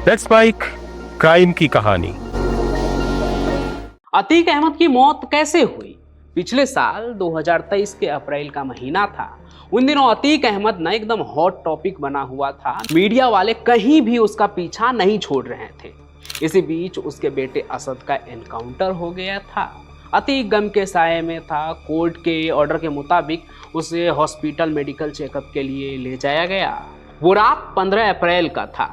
Let's spike crime की कहानी। अतीक अहमद की मौत कैसे हुई? पिछले साल 2023 के अप्रैल का महीना था। उन दिनों अतीक अहमद ना एकदम हॉट टॉपिक बना हुआ था। मीडिया वाले कहीं भी उसका पीछा नहीं छोड़ रहे थे। इसी बीच उसके बेटे असद का एनकाउंटर हो गया था। अतीक गम के साये में था। कोर्ट के ऑर्डर के मुताबिक उसे हॉस्पिटल मेडिकल चेकअप के लिए ले जाया गया। वो रात 15 अप्रैल का था।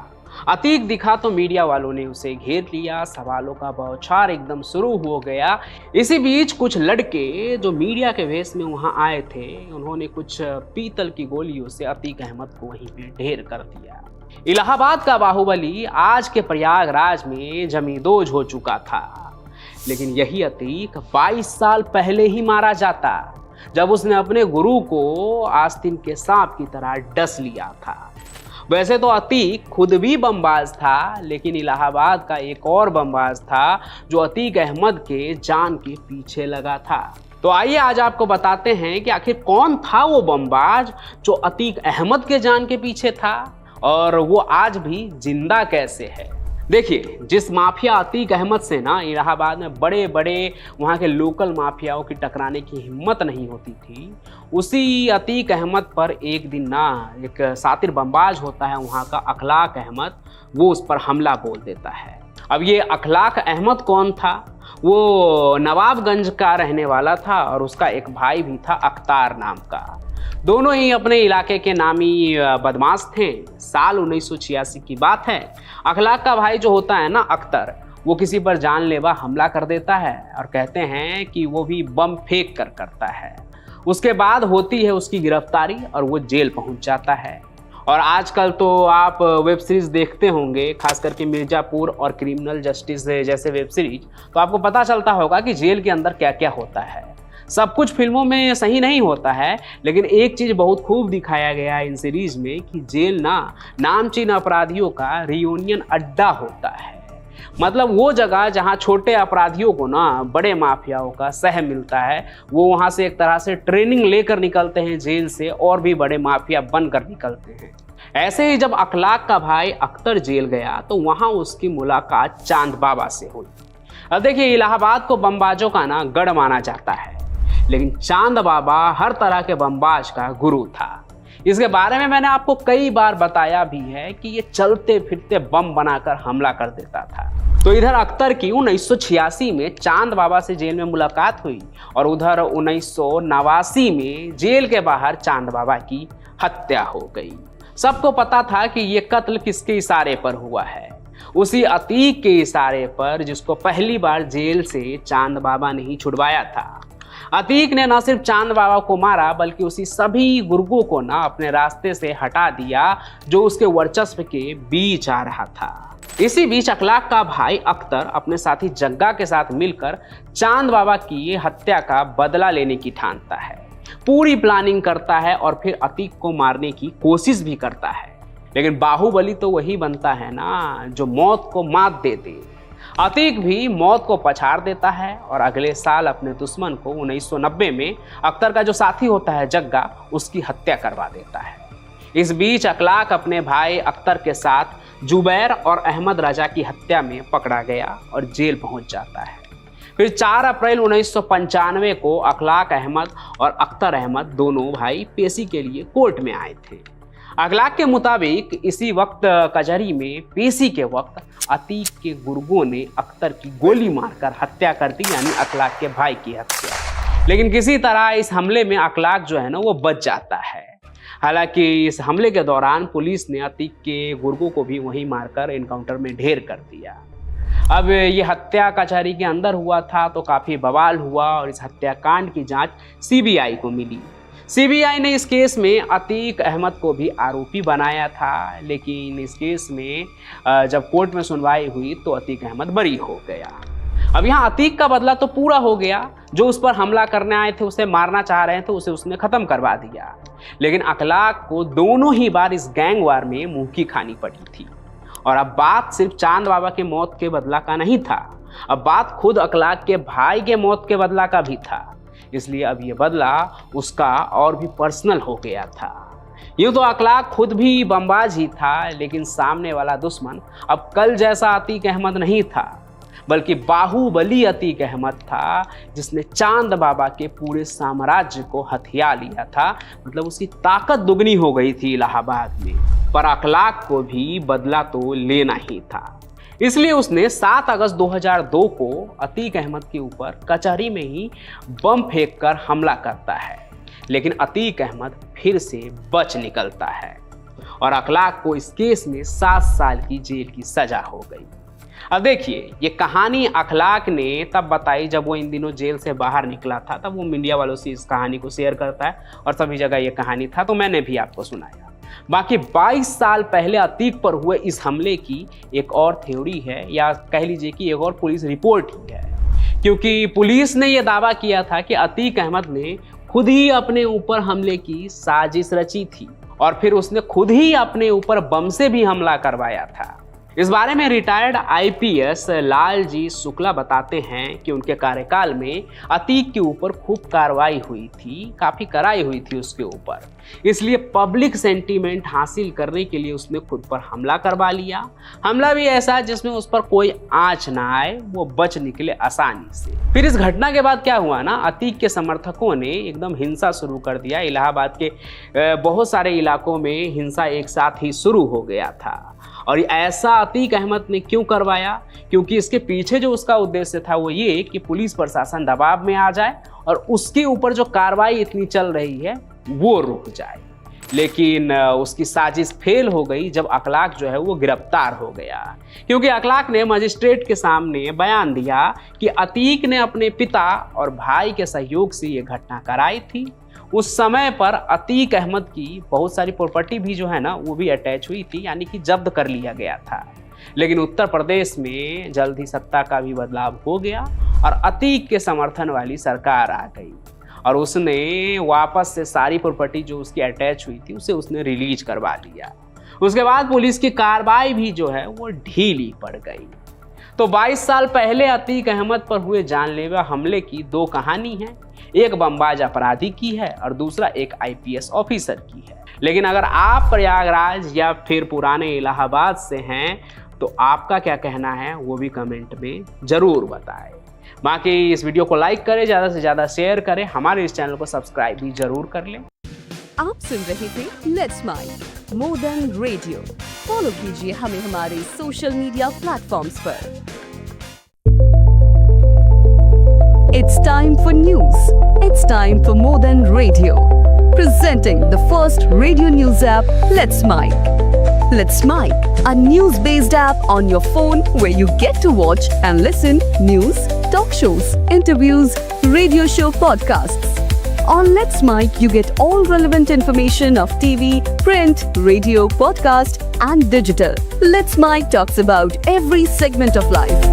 अतीक दिखा तो मीडिया वालों ने उसे घेर लिया। सवालों का बौछार एकदम शुरू हो गया। इसी बीच कुछ लड़के जो मीडिया के वेश में वहां आए थे, उन्होंने कुछ पीतल की गोलियों से अतीक अहमद को वहीं पे ढेर कर दिया। इलाहाबाद का बाहुबली आज के प्रयागराज में जमींदोज हो चुका था। लेकिन यही अतीक 22 साल पहले ही मारा जाता, जब उसने अपने गुरु को आस्तीन के सांप की तरह डस लिया था। वैसे तो अतीक खुद भी बमबाज था, लेकिन इलाहाबाद का एक और बमबाज था जो अतीक अहमद के जान के पीछे लगा था। तो आइए आज आपको बताते हैं कि आखिर कौन था वो बमबाज जो अतीक अहमद के जान के पीछे था, और वो आज भी जिंदा कैसे है। देखिए, जिस माफिया अतीक अहमद से ना इलाहाबाद में बड़े बड़े वहाँ के लोकल माफियाओं की टकराने की हिम्मत नहीं होती थी, उसी अतीक अहमद पर एक दिन ना एक सातिर बमबाज होता है वहाँ का अखलाक अहमद, वो उस पर हमला बोल देता है। अब ये अखलाक अहमद कौन था? वो नवाबगंज का रहने वाला था और उसका एक भाई भी था अख्तार नाम का। दोनों ही अपने इलाके के नामी बदमाश थे। साल 1986 की बात है। अखलाक का भाई जो होता है ना अख्तर, वो किसी पर जानलेवा हमला कर देता है और कहते हैं कि वो भी बम फेंक कर करता है। उसके बाद होती है उसकी गिरफ्तारी और वो जेल पहुंच जाता है। और आजकल तो आप वेब सीरीज देखते होंगे, खास करके मिर्जापुर और क्रिमिनल जस्टिस जैसे वेब सीरीज, तो आपको पता चलता होगा कि जेल के अंदर क्या क्या होता है। सब कुछ फिल्मों में सही नहीं होता है, लेकिन एक चीज़ बहुत खूब दिखाया गया है इन सीरीज में कि जेल ना नामचीन अपराधियों का रियूनियन अड्डा होता है। मतलब वो जगह जहाँ छोटे अपराधियों को ना बड़े माफियाओं का सह मिलता है। वो वहाँ से एक तरह से ट्रेनिंग लेकर निकलते हैं जेल से, और भी बड़े माफिया बनकर निकलते हैं। ऐसे ही जब अखलाक का भाई अख्तर जेल गया तो वहाँ उसकी मुलाकात चांद बाबा से हुई। अब देखिए, इलाहाबाद को बमबाजों का ना गढ़ माना जाता है, लेकिन चांद बाबा हर तरह के बमबाज का गुरु था। इसके बारे में मैंने आपको कई बार बताया भी है कि ये चलते फिरते बम बनाकर हमला कर देता था। तो इधर अख्तर की 1986 में चांद बाबा से जेल में मुलाकात हुई, और उधर 1989 में जेल के बाहर चांद बाबा की हत्या हो गई। सबको पता था कि ये कत्ल किसके इशारे पर हुआ है। उसी अतीक के इशारे पर, जिसको पहली बार जेल से चांद बाबा ने ही छुड़वाया था। अतीक ने न सिर्फ चांद बाबा को मारा, बल्कि उसी सभी गुर्गों को ना अपने रास्ते से हटा दिया जो उसके वर्चस्व के बीच आ रहा था। इसी बीच अखलाक का भाई अख्तर अपने साथी जग्गा के साथ मिलकर चांद बाबा की हत्या का बदला लेने की ठानता है। पूरी प्लानिंग करता है और फिर अतीक को मारने की कोशिश भी करता है। लेकिन बाहुबली तो वही बनता है ना जो मौत को मात दे दे। अतीक भी मौत को पछाड़ देता है और अगले साल अपने दुश्मन को 1990 में अख्तर का जो साथी होता है जग्गा, उसकी हत्या करवा देता है। इस बीच अखलाक अपने भाई अख्तर के साथ जुबैर और अहमद रजा की हत्या में पकड़ा गया और जेल पहुंच जाता है। फिर 4 अप्रैल 1995 को अखलाक अहमद और अख्तर अहमद दोनों भाई पेशी के लिए कोर्ट में आए थे। अखलाक के मुताबिक इसी वक्त कचहरी में पेशी के वक्त अतीक के गुर्गों ने अख्तर की गोली मारकर हत्या कर दी, यानी अखलाक के भाई की हत्या। लेकिन किसी तरह इस हमले में अखलाक जो है ना वो बच जाता है। हालांकि इस हमले के दौरान पुलिस ने अतीक के गुर्गों को भी वहीं मारकर एनकाउंटर में ढेर कर दिया। अब ये हत्या कचहरी के अंदर हुआ था तो काफ़ी बवाल हुआ, और इस हत्याकांड की जांच सीबीआई को मिली। सीबीआई ने इस केस में अतीक अहमद को भी आरोपी बनाया था, लेकिन इस केस में जब कोर्ट में सुनवाई हुई तो अतीक अहमद बरी हो गया। अब यहाँ अतीक का बदला तो पूरा हो गया। जो उस पर हमला करने आए थे, उसे मारना चाह रहे थे, उसे उसने ख़त्म करवा दिया। लेकिन अखलाक को दोनों ही बार इस गैंग वार में मुंह की खानी पड़ी थी। और अब बात सिर्फ चांद बाबा के मौत के बदला का नहीं था, अब बात खुद अखलाक के भाई के मौत के बदला का भी था। इसलिए अब ये बदला उसका और भी पर्सनल हो गया था। यूं तो अखलाक खुद भी बमबाज ही था, लेकिन सामने वाला दुश्मन अब कल जैसा अतीक अहमद नहीं था, बल्कि बाहुबली अतीक अहमद था, जिसने चांद बाबा के पूरे साम्राज्य को हथिया लिया था। मतलब उसकी ताकत दुगनी हो गई थी इलाहाबाद में। पर अखलाक को भी बदला तो लेना ही था, इसलिए उसने 7 अगस्त 2002 को अतीक अहमद के ऊपर कचहरी में ही बम फेंककर हमला करता है। लेकिन अतीक अहमद फिर से बच निकलता है और अखलाक को इस केस में 7 साल की जेल की सजा हो गई। अब देखिए, ये कहानी अखलाक ने तब बताई जब वो इन दिनों जेल से बाहर निकला था। तब वो मीडिया वालों से इस कहानी को शेयर करता है और सभी जगह ये कहानी था, तो मैंने भी आपको सुनाया। बाकी 22 साल पहले अतीक पर हुए इस हमले की एक और थ्योरी है, या कह लीजिए कि एक और पुलिस रिपोर्ट ही है, क्योंकि पुलिस ने यह दावा किया था कि अतीक अहमद ने खुद ही अपने ऊपर हमले की साजिश रची थी और फिर उसने खुद ही अपने ऊपर बम से भी हमला करवाया था। इस बारे में रिटायर्ड आईपीएस लालजी शुक्ला बताते हैं कि उनके कार्यकाल में अतीक के ऊपर खूब कार्रवाई हुई थी, काफ़ी कराई हुई थी उसके ऊपर। इसलिए पब्लिक सेंटीमेंट हासिल करने के लिए उसने खुद पर हमला करवा लिया। हमला भी ऐसा जिसमें उस पर कोई आंच ना आए, वो बच निकले आसानी से। फिर इस घटना के बाद क्या हुआ ना, अतीक के समर्थकों ने एकदम हिंसा शुरू कर दिया। इलाहाबाद के बहुत सारे इलाकों में हिंसा एक साथ ही शुरू हो गया था। और ऐसा अतीक अहमद ने क्यों करवाया? क्योंकि इसके पीछे जो उसका उद्देश्य था वो ये कि पुलिस प्रशासन दबाव में आ जाए और उसके ऊपर जो कार्रवाई इतनी चल रही है वो रुक जाए। लेकिन उसकी साजिश फेल हो गई जब अखलाक जो है वो गिरफ्तार हो गया, क्योंकि अखलाक ने मजिस्ट्रेट के सामने बयान दिया कि अतीक ने अपने पिता और भाई के सहयोग से ये घटना कराई थी। उस समय पर अतीक अहमद की बहुत सारी प्रॉपर्टी भी जो है ना वो भी अटैच हुई थी, यानी कि जब्त कर लिया गया था। लेकिन उत्तर प्रदेश में जल्द ही सत्ता का भी बदलाव हो गया और अतीक के समर्थन वाली सरकार आ गई और उसने वापस से सारी प्रॉपर्टी जो उसकी अटैच हुई थी उसे उसने रिलीज करवा लिया। उसके बाद पुलिस की कार्रवाई भी जो है वो ढीली पड़ गई। तो 22 साल पहले अतीक अहमद पर हुए जानलेवा हमले की 2 कहानी हैं। एक बमबाज अपराधी की है और दूसरा एक आईपीएस ऑफिसर की है। लेकिन अगर आप प्रयागराज या फिर पुराने इलाहाबाद से हैं तो आपका क्या कहना है वो भी कमेंट में ज़रूर बताएं। बाकी इस वीडियो को लाइक करें, ज़्यादा से ज़्यादा शेयर करें, हमारे इस चैनल को सब्सक्राइब भी ज़रूर कर लें। आप सुन रहे थे let's mike more than radio. Follow कीजिए हमें हमारे सोशल मीडिया प्लेटफॉर्म्स पर। It's time for news. It's time for more than radio. Presenting the first radio news app, Let's Mic. Let's Mic, a news-based app on your phone where you get to watch and listen news, talk shows, interviews, radio show podcasts. On Let's Mic, you get all relevant information of TV, print, radio, podcast, and digital. Let's Mic talks about every segment of life.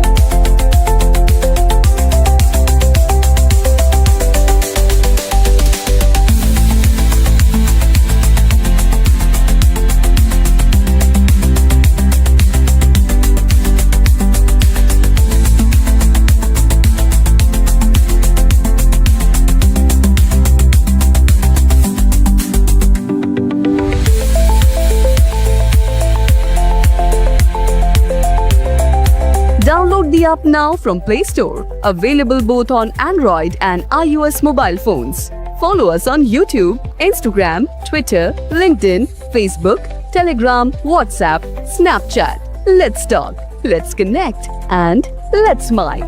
Download the app now from Play Store. Available both on Android and iOS mobile phones. Follow us on YouTube, Instagram, Twitter, LinkedIn, Facebook, Telegram, WhatsApp, Snapchat. Let's talk, let's connect, and let's mic.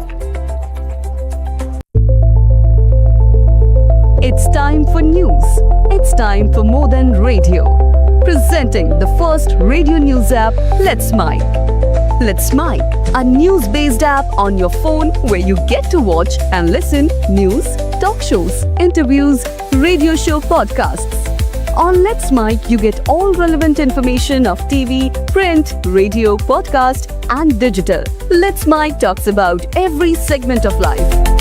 It's time for news. It's time for more than radio. Presenting the first radio news app, Let's Mic. Let's Mic, a news-based app on your phone where you get to watch and listen news, talk shows, interviews, radio show podcasts. On Let's Mic, you get all relevant information of TV, print, radio, podcast, and digital. Let's Mic talks about every segment of life.